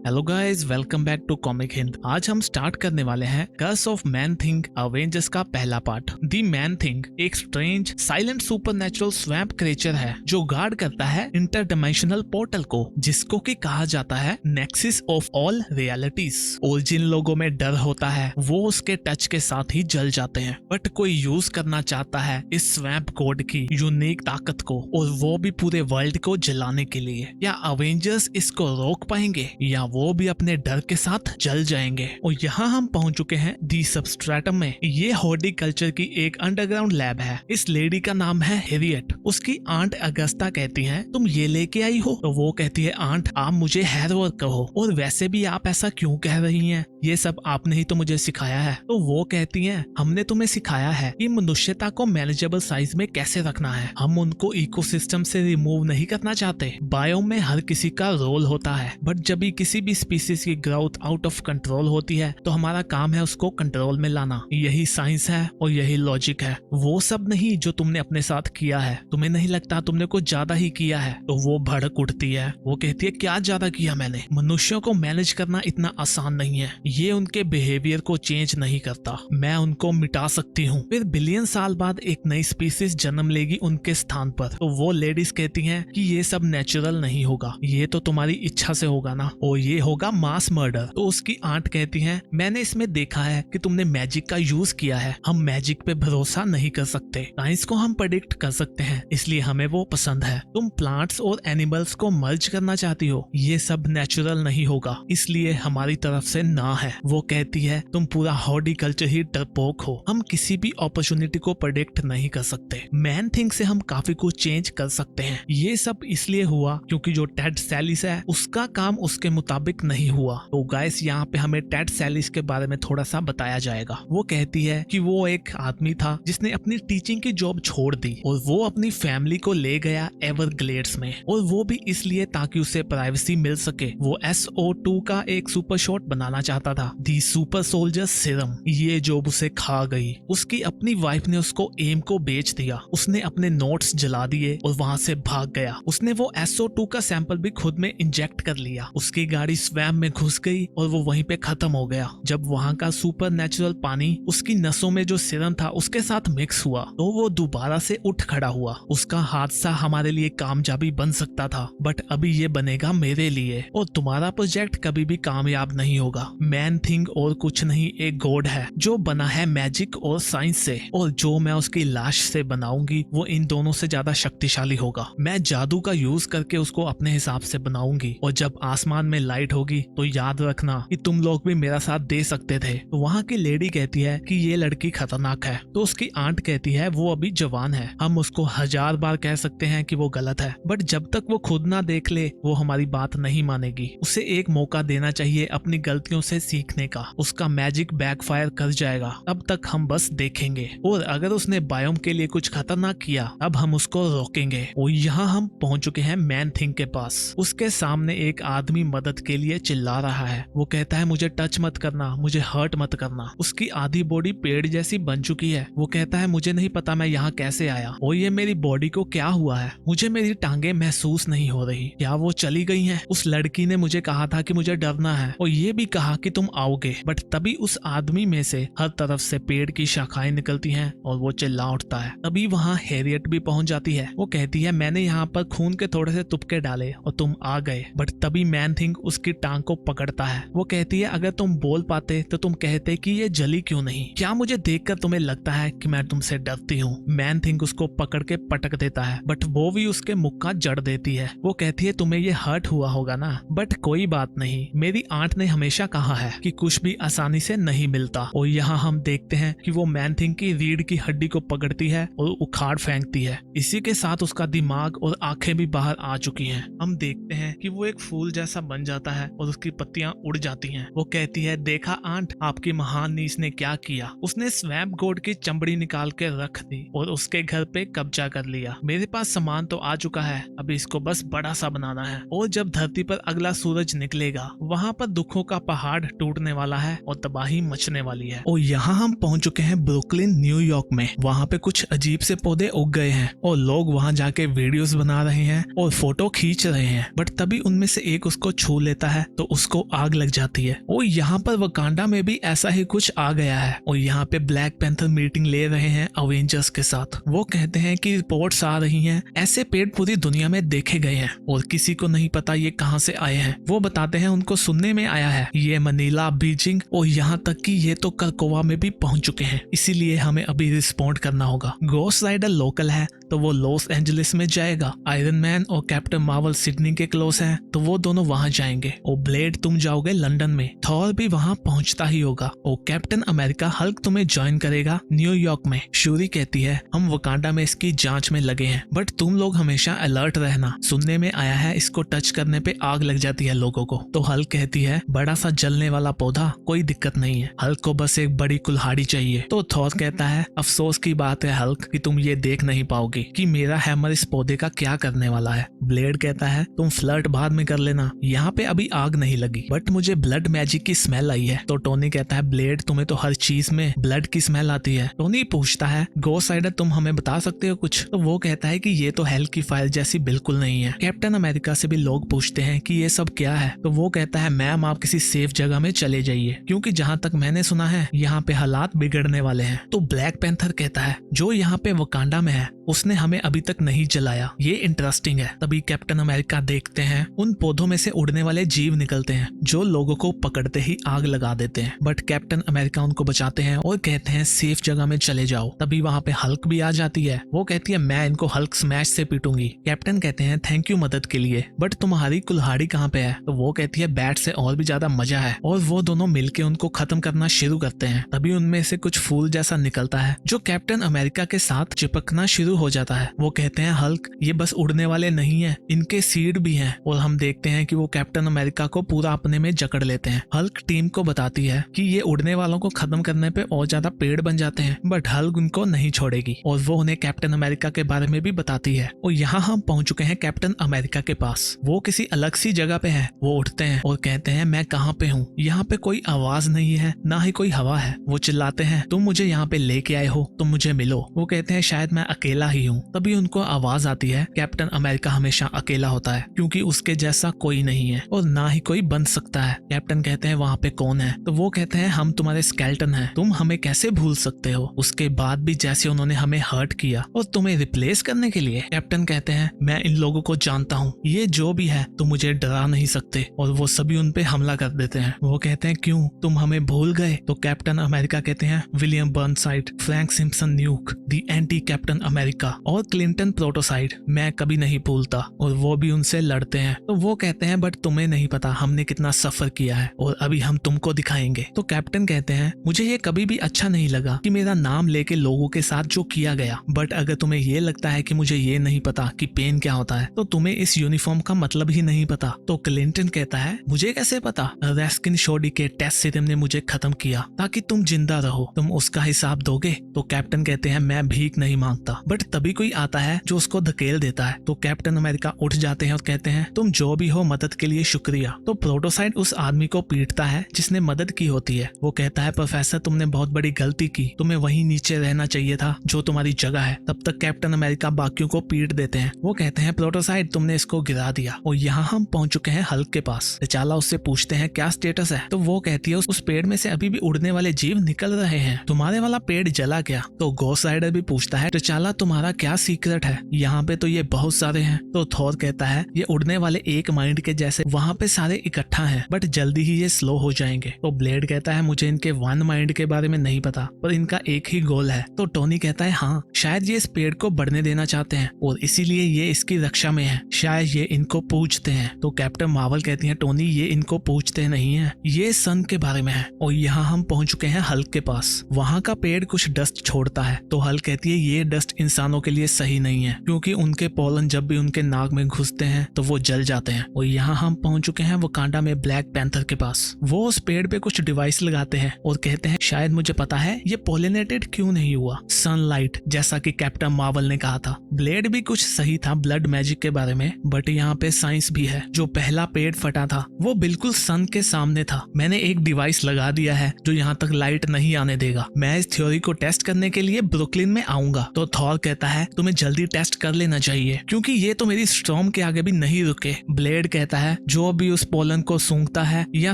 Hello guys, welcome back to comic Hind. आज हम start करने वाले हैं curse of man thing Avengers का पहला पार्ट। दी मैन थिंग एक strange silent supernatural swamp creature है जो गार्ड करता है इंटरडिमेंशनल पोर्टल को, जिसको कि कहा जाता है नेक्सिस ऑफ ऑल रियलिटीज। और जिन लोगों में डर होता है वो उसके टच के साथ ही जल जाते हैं, बट कोई यूज करना चाहता है इस स्वैम्प गॉड की यूनिक ताकत को, और वो भी पूरे वर्ल्ड को जलाने के लिए। या अवेंजर्स इसको रोक पाएंगे या वो भी अपने डर के साथ जल जाएंगे। और यहाँ हम पहुंच चुके हैं दी सबस्ट्रेटम में। ये हॉर्टिकल्चर की एक अंडरग्राउंड लैब है। इस लेडी का नाम है हैरियट। उसकी आंट अगस्ता कहती हैं, तुम ये लेके आई हो? तो वो कहती है, आंट आप मुझे हैरोवर कहो, और वैसे भी आप ऐसा क्यों कह रही हैं? ये सब आपने ही तो मुझे सिखाया है। तो वो कहती हैं, हमने तुम्हें सिखाया है कि मनुष्यता को मैनेजेबल साइज में कैसे रखना है। हम उनको इकोसिस्टम से रिमूव नहीं करना चाहते। बायोम में हर किसी का रोल होता है, बट जब भी किसी भी स्पीसीज की ग्रोथ आउट ऑफ कंट्रोल होती है तो हमारा काम है उसको कंट्रोल में लाना। यही साइंस है और यही लॉजिक है। वो सब नहीं जो तुमने अपने साथ किया है। तुम्हें नहीं लगता तुमने कुछ ज्यादा ही किया है? तो वो भड़क उठती है। वो कहती है, क्या ज्यादा किया मैंने? मनुष्यों को मैनेज करना इतना आसान नहीं है। ये उनके बिहेवियर को चेंज नहीं करता। मैं उनको मिटा सकती हूँ, फिर बिलियन साल बाद एक नई स्पीसीज जन्म लेगी उनके स्थान पर। तो वो लेडीज कहती हैं कि ये सब नेचुरल नहीं होगा, ये तो तुम्हारी इच्छा से होगा ना, और ये होगा मास मर्डर। तो उसकी आंट कहती हैं, मैंने इसमें देखा है कि तुमने मैजिक का यूज किया है। हम मैजिक पे भरोसा नहीं कर सकते। साइंस को हम प्रेडिक्ट कर सकते हैं, इसलिए हमें वो पसंद है। तुम प्लांट्स और एनिमल्स को मर्ज करना चाहती हो, ये सब नेचुरल नहीं होगा, इसलिए हमारी तरफ से ना है। वो कहती है, तुम पूरा हॉर्टिकल्चर ही डरपोक हो। हम किसी भी अपॉर्चुनिटी को प्रेडिक्ट नहीं कर सकते। मैन थिंग से हम काफी कुछ चेंज कर सकते हैं। ये सब इसलिए हुआ क्योंकि जो टेड सैलिस है उसका काम उसके मुताबिक नहीं हुआ। तो गाइस, यहाँ पे हमें टेड सैलिस के बारे में थोड़ा सा बताया जाएगा। वो कहती है कि वो एक आदमी था जिसने अपनी टीचिंग की जॉब छोड़ दी और वो अपनी फैमिली को ले गया एवरग्लेड्स में, और वो भी इसलिए ताकि उसे प्राइवेसी मिल सके। वो SO2 का एक सुपर शॉट बनाना चाहता था, दी सुपर सोल्जर सीरम। ये जॉब उसे खा गई। उसकी अपनी वाइफ ने उसको एम को बेच दिया। उसने अपने नोट्स जला दिए और वहां से भाग गया। उसने वो SO2 का सैंपल भी खुद में इंजेक्ट कर लिया। उसकी गाड़ी स्वैम में घुस गई और वो वहीं पे खत्म हो गया। जब वहां का सुपर नेचुरल पानी उसकी नसों में जो सीरम था उसके साथ मिक्स हुआ तो वो दोबारा से उठ खड़ा हुआ। उसका हादसा हमारे लिए कामयाबी बन सकता था, बट अभी ये बनेगा मेरे लिए, और तुम्हारा प्रोजेक्ट कभी भी कामयाब नहीं होगा। मैन थिंग और कुछ नहीं, एक गॉड है जो बना है मैजिक और साइंस से, और जो मैं उसकी लाश से बनाऊंगी वो इन दोनों से ज्यादा शक्तिशाली होगा। मैं जादू का यूज करके उसको अपने हिसाब से बनाऊंगी, और जब आसमान में लाइट होगी तो याद रखना कि तुम लोग भी मेरा साथ दे सकते थे। तो वहाँ की लेडी कहती है कि ये लड़की खतरनाक है। तो उसकी आंट कहती है, वो अभी जवान है, हम उसको 1000 बार कह सकते हैं कि वो गलत है, बट जब तक वो खुद ना देख ले वो हमारी बात नहीं मानेगी। उसे एक मौका देना चाहिए अपनी गलतियों से सीखने का। उसका मैजिक बैकफायर कर जाएगा, तब तक हम बस देखेंगे, और अगर उसने बायोम के लिए कुछ खतरनाक किया अब हम उसको रोकेंगे। और यहाँ हम पहुंच चुके हैं मैन थिंग के पास। उसके सामने एक आदमी मदद के लिए चिल्ला रहा है। वो कहता है, मुझे टच मत करना, मुझे हर्ट मत करना। उसकी आधी बॉडी पेड़ जैसी बन चुकी है। वो कहता है, मुझे नहीं पता मैं यहाँ कैसे आया, और ये मेरी बॉडी को क्या हुआ है। मुझे मेरी टांगे महसूस नहीं हो रही। क्या वो चली गई हैं? उस लड़की ने मुझे कहा था कि मुझे डरना है, और ये भी कहा कि तुम आओगे, बट तभी उस आदमी में से हर तरफ से पेड़ की शाखाएं निकलती हैं और वो चिल्ला उठता है। तभी वहाँ हैरियट भी पहुंच जाती है। वो कहती है, मैंने यहाँ पर खून के थोड़े से तुपके डाले और तुम आ गए, बट तभी मैन थिंग उसकी टांग को पकड़ता है। वो कहती है, अगर तुम बोल पाते तो तुम कहते कि ये जली क्यों नहीं? क्या मुझे देखकर तुम्हें लगता है कि मैं तुमसे डरती हूँ? मैन थिंग उसको पकड़ के पटक देता है, बट वो भी उसके मुख का जड़ देती है। वो कहती है, तुम्हें ये हर्ट हुआ होगा ना, बट कोई बात नहीं, मेरी आंट ने हमेशा कहा है कि कुछ भी आसानी से नहीं मिलता। और यहाँ हम देखते हैं कि वो मैन थिंग की रीढ़ की हड्डी को पकड़ती है और उखाड़ फेंकती है। इसी के साथ उसका दिमाग और आंखें भी बाहर आ चुकी हैं। हम देखते हैं कि वो एक फूल जैसा बन जाता है और उसकी पत्तियां उड़ जाती हैं। वो कहती है, देखा आंट, आपकी महान नीस ने क्या किया। उसने स्वैम्प गॉड की चमड़ी निकाल के रख दी और उसके घर पे कब्जा कर लिया। मेरे पास सामान तो आ चुका है, अभी इसको बस बड़ा सा बनाना है, और जब धरती पर अगला सूरज निकलेगा वहाँ पर दुखों का पहाड़ टूटने वाला है और तबाही मचने वाली है। और यहाँ हम पहुंच चुके हैं ब्रुकलिन, न्यूयॉर्क में। वहाँ पे कुछ अजीब से पौधे उग गए हैं और लोग वहाँ जाके वीडियोस बना रहे हैं और फोटो खींच रहे हैं, बट तभी उनमें से एक उसको छू लेता लेता है तो उसको आग लग जाती है। और यहाँ पर वकांडा में भी ऐसा ही कुछ आ गया है और यहाँ पे ब्लैक पैंथर मीटिंग ले रहे हैं अवेंजर्स के साथ। वो कहते हैं कि रिपोर्ट्स आ रही हैं, ऐसे पेड़ पूरी दुनिया में देखे गए हैं और किसी को नहीं पता ये कहाँ से आए हैं। वो बताते हैं उनको सुनने में आया है ये मनीला, बीजिंग और यहाँ तक कि ये तो कर्कोवा में भी पहुंच चुके हैं, इसीलिए हमें अभी रिस्पॉन्ड करना होगा। घोस्ट राइडर लोकल है तो वो लॉस एंजलिस में जाएगा। आयरन मैन और कैप्टन मार्वल सिडनी के क्लोज हैं तो वो दोनों वहां जाएंगे और ब्लेड तुम जाओगे लंदन में। थॉर भी वहां पहुंचता ही होगा और कैप्टन अमेरिका हल्क तुम्हें ज्वाइन करेगा न्यूयॉर्क में। शूरी कहती है हम वकांडा में इसकी जांच में लगे हैं बट तुम लोग हमेशा अलर्ट रहना, सुनने में आया है इसको टच करने पे आग लग जाती है लोगों को। तो हल्क कहती है बड़ा सा जलने वाला पौधा, कोई दिक्कत नहीं है, हल्क को बस एक बड़ी कुल्हाड़ी चाहिए। तो थॉर कहता है अफसोस की बात है हल्क कि तुम ये देख नहीं पाओगे कि मेरा हैमर इस पौधे का क्या करने वाला है। ब्लेड कहता है तुम फ्लर्ट बाद में कर लेना, यहाँ पे अभी आग नहीं लगी बट मुझे ब्लड मैजिक की स्मेल आई है। तो टोनी कहता है ब्लेड तुम्हें तो हर चीज में ब्लड की स्मेल आती है। टोनी पूछता है घोस्ट राइडर तुम हमें बता सकते हो कुछ? तो वो कहता है कि ये तो हेल की फाइल जैसी बिल्कुल नहीं है। कैप्टन अमेरिका से भी लोग पूछते हैं कि ये सब क्या है तो वो कहता है मैम आप किसी सेफ जगह में चले जाइए क्योंकि जहाँ तक मैंने सुना है यहाँ पे हालात बिगड़ने वाले हैं। तो ब्लैक पैंथर कहता है जो यहाँ पे वकांडा में है उसने हमें अभी तक नहीं जलाया, ये इंटरेस्टिंग है। तभी कैप्टन अमेरिका देखते हैं उन पौधों में से उड़ने वाले जीव निकलते हैं जो लोगों को पकड़ते ही आग लगा देते हैं बट कैप्टन अमेरिका उनको बचाते हैं और कहते हैं सेफ जगह में चले जाओ। तभी वहाँ पे हल्क भी आ जाती है, वो कहती है मैं इनको हल्क स्मैश से पीटूंगी। कैप्टन कहते हैं थैंक यू मदद के लिए बट तुम्हारी कुल्हाड़ी कहाँ पे है? तो वो कहती है बैट से और भी ज्यादा मजा है और वो दोनों मिलके उनको खत्म करना शुरू करते हैं। तभी उनमें से कुछ फूल जैसा निकलता है जो कैप्टन अमेरिका के साथ चिपकना शुरू हो जाता है। वो कहते हैं हल्क ये बस उड़ने वाले नहीं है, इनके सीड भी हैं। और हम देखते हैं कि वो कैप्टन अमेरिका को पूरा अपने में जकड़ लेते हैं। हल्क टीम को बताती है कि ये उड़ने वालों को खत्म करने पे और ज्यादा पेड़ बन जाते हैं बट हल्क उनको नहीं छोड़ेगी और वो उन्हें कैप्टन अमेरिका के बारे में भी बताती है। और यहाँ हम पहुंच चुके हैं कैप्टन अमेरिका के पास। वो किसी अलग सी जगह पे है। वो उठते हैं और कहते हैं मैं कहाँ पे हूँ, यहाँ पे कोई आवाज नहीं है ना ही कोई हवा है। वो चिल्लाते हैं तुम मुझे यहाँ पे लेके आए हो, तुम मुझे मिलो। वो कहते हैं शायद मैं अकेला ही हूँ। तभी उनको आवाज आती है कैप्टन अमेरिका हमेशा अकेला होता है क्योंकि उसके जैसा कोई नहीं है और ना ही कोई बन सकता है। कैप्टन कहते हैं वहाँ पे कौन है? तो वो कहते हैं हम तुम्हारे स्केलेटन हैं, तुम हमें कैसे भूल सकते हो, उसके बाद भी जैसे उन्होंने हमें हर्ट किया और तुम्हें रिप्लेस करने के लिए। कैप्टन कहते हैं मैं इन लोगों को जानता हूँ, ये जो भी है तुम मुझे डरा नहीं सकते और वो सभी उन पे हमला कर देते हैं। वो कहते हैं क्यों, तुम हमें भूल गए? तो कैप्टन अमेरिका कहते हैं William Burnside, Frank Simpson Nuke, the anti Captain America और क्लिंटन प्रोटोसाइड मैं कभी नहीं भूलता। और वो भी उनसे लड़ते हैं। तो वो कहते हैं बट तुम्हें नहीं पता हमने कितना सफर किया है और अभी हम तुमको दिखाएंगे। तो कैप्टन कहते हैं मुझे ये कभी भी अच्छा नहीं लगा कि मेरा नाम लेके लोगों के साथ जो किया गया बट अगर तुम्हें ये लगता है कि मुझे ये नहीं पता कि पेन क्या होता है तो तुम्हें इस यूनिफॉर्म का मतलब ही नहीं पता। तो क्लिंटन कहता है मुझे कैसे पता, रेस्किन शोडी के टेस्ट सीरम ने मुझे खत्म किया ताकि तुम जिंदा रहो, तुम उसका हिसाब दोगे? तो कैप्टन कहते हैं मैं भीख नहीं मांगता। बट तभी कोई आता है जो उसको धकेल देता है। तो कैप्टन अमेरिका उठ जाते हैं और कहते हैं तुम जो भी हो मदद के लिए शुक्रिया। तो प्रोटोसाइड उस आदमी को पीटता है जिसने मदद की होती है। वो कहता है प्रोफेसर तुमने बहुत बड़ी गलती की, तुम्हें वहीं नीचे रहना चाहिए था जो तुम्हारी जगह है। तब तक कैप्टन अमेरिका बाकियों को पीट देते हैं। वो कहते हैं प्रोटोसाइड तुमने इसको गिरा दिया। और यहाँ हम पहुंच चुके हैं हल्क के पास। तचाला उससे पूछते हैं क्या स्टेटस है? तो वो कहती है उस पेड़ में से अभी भी उड़ने वाले जीव निकल रहे हैं, तुम्हारे वाला पेड़ जला गया? तो घोस्ट राइडर भी पूछता है तचाला तुम्हारा क्या सीक्रेट है, यहाँ पे तो ये बहुत सारे हैं। तो थॉर कहता है ये उड़ने वाले एक माइंड के जैसे वहाँ पे सारे इकट्ठा हैं बट जल्दी ही ये स्लो हो जाएंगे। तो ब्लेड कहता है मुझे इनके वन माइंड के बारे में नहीं पता पर इनका एक ही गोल है। तो टोनी कहता है हाँ शायद ये इस पेड़ को बढ़ने देना चाहते हैं और इसीलिए ये इसकी रक्षा में है, शायद ये इनको पूछते हैं। तो कैप्टन मार्वल कहती है टोनी ये इनको पूछते नहीं है, ये सन के बारे में है। और यहाँ हम पहुंच चुके हैं हल्क के पास। वहाँ का पेड़ कुछ डस्ट छोड़ता है तो हल्क कहती है ये डस्ट इंसानों के लिए सही नहीं है क्योंकि उनके पोलन जब भी उनके नाक में घुसते हैं तो वो जल जाते हैं। और यहाँ हम पहुंच चुके हैं वकांडा में ब्लैक पैंथर के पास। वो उस पेड़ पे कुछ डिवाइस लगाते हैं और कहते हैं शायद मुझे पता है ये पोलिनेटेड क्यों नहीं हुआ, सनलाइट जैसा कि कैप्टन मार्वल ने कहा था। ब्लेड भी कुछ सही था ब्लड मैजिक के बारे में बट यहाँ पे साइंस भी है। जो पहला पेड़ फटा था वो बिल्कुल सन के सामने था। मैंने एक डिवाइस लगा दिया है जो यहाँ तक लाइट नहीं आने देगा। मैं इस थ्योरी को टेस्ट करने के लिए ब्रुकलिन में आऊंगा। तो थॉर कहता कहता है तुम्हें जल्दी टेस्ट कर लेना चाहिए क्योंकि ये तो मेरी स्टॉर्म के आगे भी नहीं रुके। ब्लेड कहता है जो भी उस पोलन को सूंघता है या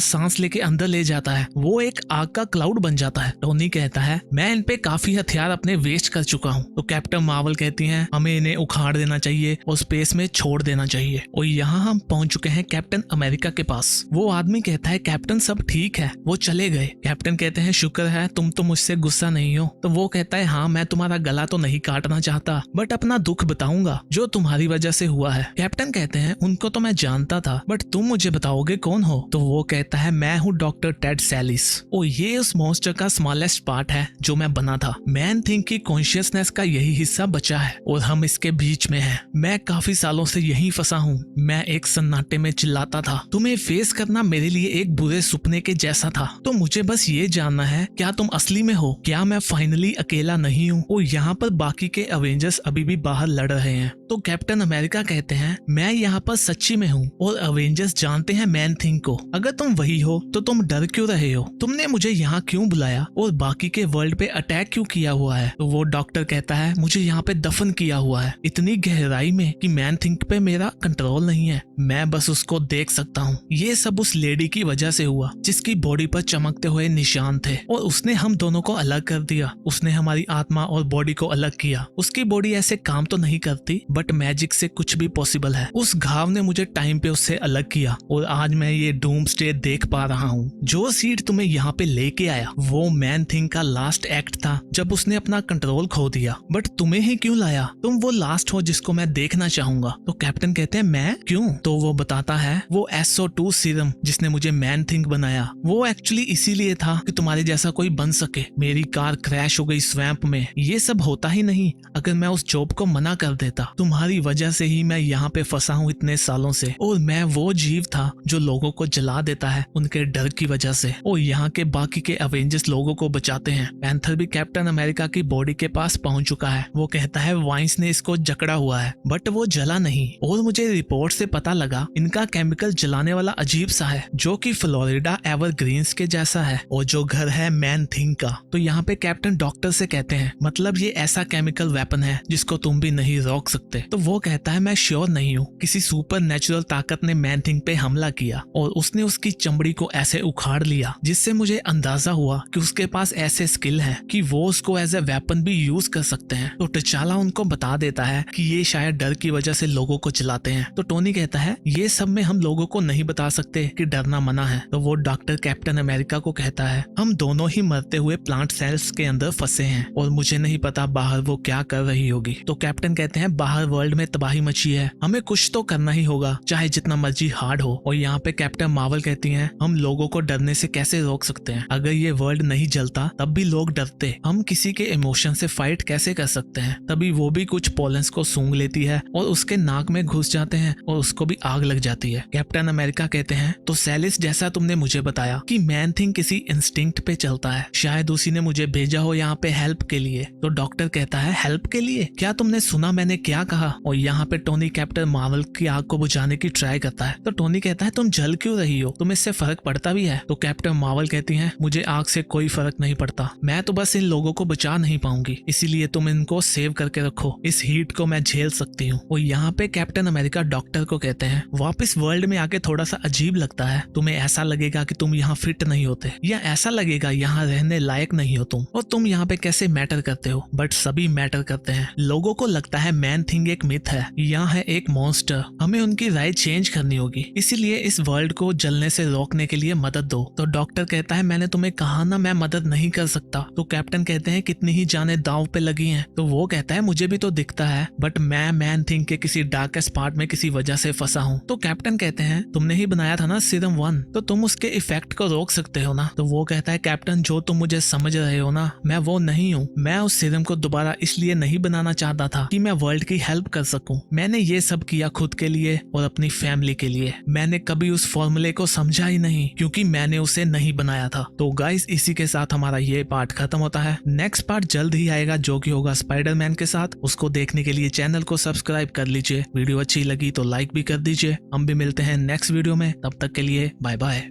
सांस लेके अंदर ले जाता है वो एक आग का क्लाउड बन जाता है। टोनी कहता है मैं इन पे काफी हथियार अपने वेस्ट कर चुका हूँ। तो कैप्टन मार्वल कहती हैं हमें इन्हें उखाड़ देना चाहिए और स्पेस में छोड़ देना चाहिए। और यहाँ हम पहुंच चुके हैं कैप्टन अमेरिका के पास। वो आदमी कहता है कैप्टन सब ठीक है, वो चले गए। कैप्टन कहते हैं शुक्र है तुम तो मुझसे गुस्सा नहीं हो। तो वो कहता है हाँ मैं तुम्हारा गला तो नहीं काटना चाहता बट अपना दुख बताऊंगा जो तुम्हारी वजह से हुआ है। कैप्टन कहते हैं उनको तो मैं जानता था बट तुम मुझे बताओगे कौन हो। तो वो कहता है मैं हूँ डॉक्टर टेड सैलिस। और ये उस मॉन्स्टर का स्मॉलेस्ट पार्ट है जो मैं बना था। मैन थिंग की कॉन्शियसनेस का यही हिस्सा बचा है और हम इसके बीच में हैं। मैं काफी सालों से यहीं फंसा हूँ। मैं एक सन्नाटे में चिल्लाता था। तुम्हें फेस करना मेरे लिए एक बुरे सपने के जैसा था। तो मुझे बस ये जानना है क्या तुम असली में हो, क्या मैं फाइनली अकेला नहीं हूँ। और यहाँ पर बाकी के अवेंजर्स अभी भी बाहर लड़ रहे हैं। तो कैप्टन अमेरिका कहते हैं मैं यहाँ पर सच्ची में हूँ और अवेंजर्स जानते हैं मैन थिंग को। अगर तुम वही हो तो तुम डर क्यों रहे हो, तुमने मुझे यहाँ क्यों बुलाया और बाकी के वर्ल्ड पे अटैक क्यों किया हुआ है। तो वो डॉक्टर कहता है मुझे यहाँ पे दफन किया हुआ है इतनी गहराई में कि मैन थिंग पे मेरा कंट्रोल नहीं है, मैं बस उसको देख सकता हूँ। ये सब उस लेडी की वजह से हुआ जिसकी बॉडी पर चमकते हुए निशान थे और उसने हम दोनों को अलग कर दिया। उसने हमारी आत्मा और बॉडी को अलग किया। उसकी बॉडी ऐसे काम तो नहीं करती बट मैजिक से कुछ भी पॉसिबल है। उस घाव ने मुझे टाइम पे उससे अलग किया और आज मैं ये डूम्सडे देख पा रहा हूँ। जो सीड तुम्हें यहाँ पे लेके आया वो मैन थिंग का लास्ट एक्ट था जब उसने अपना कंट्रोल खो दिया। बट तुम्हें ही क्यों लाया, तुम वो लास्ट हो जिसको मैं देखना चाहूंगा। तो कैप्टन कहते हैं मैं क्यों। तो वो बताता है वो SO2 सीरम जिसने मुझे मैन थिंग बनाया वो एक्चुअली इसीलिए था कि तुम्हारे जैसा कोई बन सके। मेरी कार क्रैश हो गई स्वैम्प में, ये सब होता ही नहीं अगर मैं उस जॉब को मना कर देता। तुम्हारी वजह से ही मैं यहाँ पे फंसा हूँ इतने सालों से। और मैं वो जीव था जो लोगों को जला देता है उनके डर की वजह से। और यहाँ के बाकी के अवेंजर्स लोगों को बचाते हैं। पैंथर भी कैप्टन अमेरिका की बॉडी के पास पहुंच चुका है। वो कहता है वाइंस ने इसको जकड़ा हुआ है बट वो जला नहीं। और मुझे रिपोर्ट से पता लगा इनका केमिकल जलाने वाला अजीब सा है जो कि फ्लोरिडा एवरग्रीन्स के जैसा है और जो घर है मैन थिंग का। तो यहाँ पे कैप्टन डॉक्टर से कहते हैं मतलब ये ऐसा केमिकल वेपन है जिसको तुम भी नहीं रोक सकते। तो वो कहता है मैं श्योर नहीं हूँ, किसी सुपर नेचुरल ताकत ने मैन थिंग पे हमला किया और उसने उसकी चमड़ी को ऐसे उखाड़ लिया जिससे मुझे अंदाजा हुआ कि उसके पास ऐसे स्किल है कि वो उसको एज ए वेपन भी यूज कर सकते हैं। तो टिचाला उनको बता देता है कि ये शायद डर की वजह से लोगों को जलाते हैं। तो टोनी कहता है ये सब में हम लोगों को नहीं बता सकते कि डरना मना है। तो वो डॉक्टर कैप्टन अमेरिका को कहता है हम दोनों ही मरते हुए प्लांट सेल्स के अंदर फंसे हैं और मुझे नहीं पता बाहर वो क्या कर रही होगी। तो कैप्टन कहते हैं बाहर वर्ल्ड में तबाही मची है, हमें कुछ तो करना ही होगा चाहे जितना मर्जी हार्ड हो। और यहाँ पे कैप्टन मार्वल कहती हैं हम लोगों को डरने से कैसे रोक सकते हैं, अगर ये वर्ल्ड नहीं जलता तब भी लोग डरते, हम किसी के इमोशन से फाइट कैसे कर सकते हैं। तभी वो भी कुछ पोलेंस को सूंघ लेती है और उसके नाक में घुस जाते हैं और उसको भी आग लग जाती है। कैप्टन अमेरिका कहते हैं तो सैलिस जैसा तुमने मुझे बताया कि मैन थिंग किसी इंस्टिंक्ट पे चलता है, शायद उसी ने मुझे भेजा हो यहाँ पे हेल्प के लिए। तो डॉक्टर कहता है हेल्प के लिए, क्या तुमने सुना मैंने क्या कहा। और यहाँ पे टोनी कैप्टन मार्वल की आग को बुझाने की ट्राई करता है। तो टोनी कहता है तुम जल क्यों रही हो, तुम्हें इससे फर्क पड़ता भी है। तो कैप्टन मार्वल कहती है मुझे आग से कोई फर्क नहीं पड़ता, मैं तो बस इन लोगों को बचा नहीं पाऊंगी, इसीलिए तुम इनको सेव करके रखो, इस हीट को मैं झेल सकती हूँ। और यहाँ पे कैप्टन अमेरिका डॉक्टर को कहते हैं वापस वर्ल्ड में आके थोड़ा सा अजीब लगता है, तुम्हें ऐसा लगेगा कि तुम यहाँ फिट नहीं होते या ऐसा लगेगा यहाँ रहने लायक नहीं हो तुम, और तुम यहाँ पे कैसे मैटर करते हो। बट सभी मैटर करते हैं। लोगों को लगता है मैन थिंग एक मिथ है, यहाँ है एक मॉन्स्टर, हमें उनकी राय चेंज करनी होगी, इसीलिए इस वर्ल्ड को जलने से रोकने के लिए मदद दो। तो डॉक्टर कहता है मैंने तुम्हें कहा ना मैं मदद नहीं कर सकता। तो कैप्टन कहते हैं कितनी ही जाने दांव पे लगी हैं। तो वो कहता है मुझे भी तो दिखता है बट मैं मैन थिंग के किसी डार्केस्ट पार्ट में किसी वजह से फंसा हूँ। तो कैप्टन कहते हैं तुमने ही बनाया था ना सीरम 1, तो तुम उसके इफेक्ट को रोक सकते हो ना। तो वो कहता है कैप्टन जो तुम मुझे समझ रहे हो ना मैं वो नहीं हूँ, मैं उस सीरम को दोबारा इसलिए नहीं बनाना चाहता था कि मैं वर्ल्ड की हेल्प कर सकूं। मैंने ये सब किया खुद के लिए और अपनी फैमिली के लिए, मैंने कभी उस फॉर्मूले को समझा ही नहीं क्योंकि मैंने उसे नहीं बनाया था। तो गाइस इसी के साथ हमारा ये पार्ट खत्म होता है। नेक्स्ट पार्ट जल्द ही आएगा जो कि होगा स्पाइडरमैन के साथ। उसको देखने के लिए चैनल को सब्सक्राइब कर लीजिए, वीडियो अच्छी लगी तो लाइक भी कर दीजिए। हम भी मिलते हैं नेक्स्ट वीडियो में, तब तक के लिए बाय बाय।